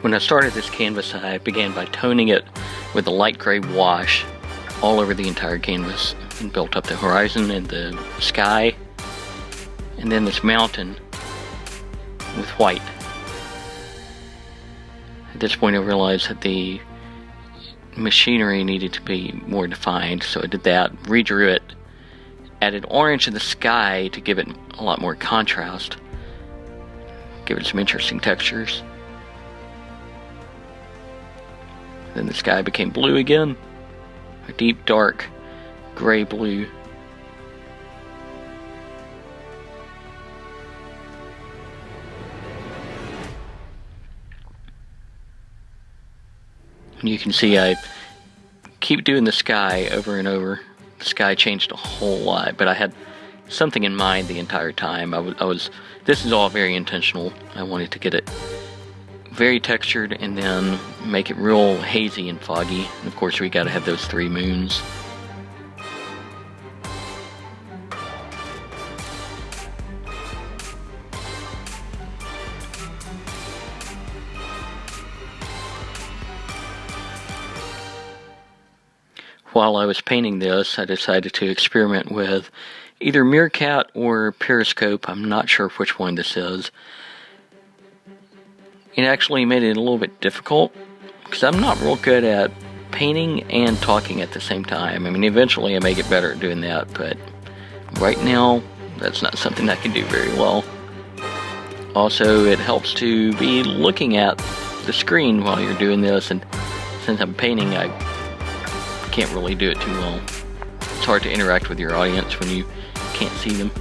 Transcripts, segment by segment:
When I started this canvas, I began by toning it with a light gray wash all over the entire canvas and built up the horizon and the sky, and then this mountain with white. At this point I realized that the machinery needed to be more defined, so I did that, redrew it, added orange in the sky to give it a lot more contrast, give it some interesting textures. Then the sky became blue again, a deep dark gray blue. And you can see I keep doing the sky over and over. The sky changed a whole lot, but I had something in mind the entire time. This is all very intentional. I wanted to get it very textured and then make it real hazy and foggy. And of course we gotta have those 3 moons. While I was painting this, I decided to experiment with either Meerkat or Periscope. I'm not sure which one this is. It actually made it a little bit difficult because I'm not real good at painting and talking at the same time. I mean, eventually I may get better at doing that, but right now that's not something I can do very well. Also, it helps to be looking at the screen while you're doing this, and since I'm painting, I can't really do it too well. It's hard to interact with your audience when you can't see them.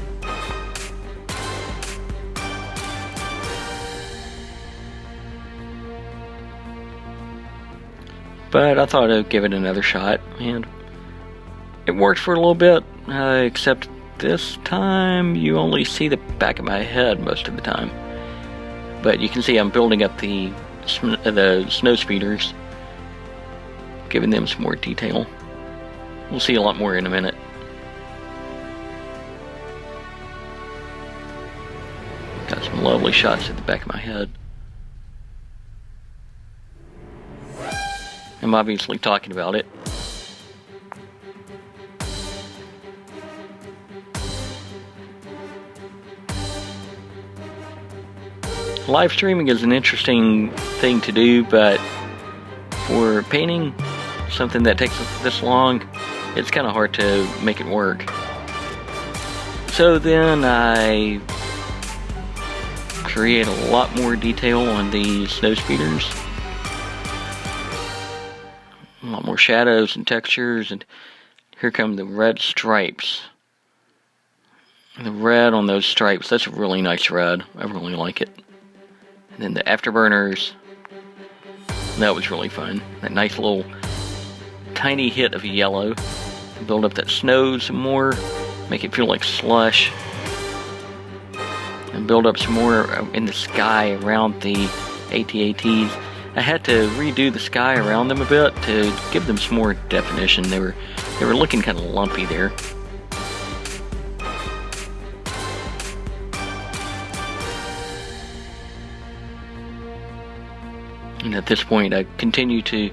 But I thought I'd give it another shot, and it worked for a little bit, except this time you only see the back of my head most of the time. But you can see I'm building up the Snow Speeders, giving them some more detail. We'll see a lot more in a minute. Got some lovely shots at the back of my head. I'm obviously talking about it. Live streaming is an interesting thing to do, but for painting something that takes this long, it's kind of hard to make it work. So then I create a lot more detail on the Snow Speeders. A lot more shadows and textures, and here come the red stripes. The red on those stripes, that's a really nice red. I really like it. And then the afterburners, that was really fun. That nice little tiny hit of yellow. Build up that snow some more, make it feel like slush. And build up some more in the sky around the AT-ATs. I had to redo the sky around them a bit to give them some more definition. They were looking kind of lumpy there. And at this point, I continue to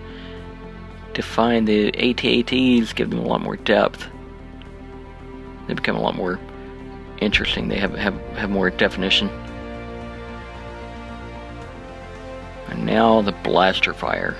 define the AT-ATs, give them a lot more depth. They become a lot more interesting. They have more definition. And now the blaster fire.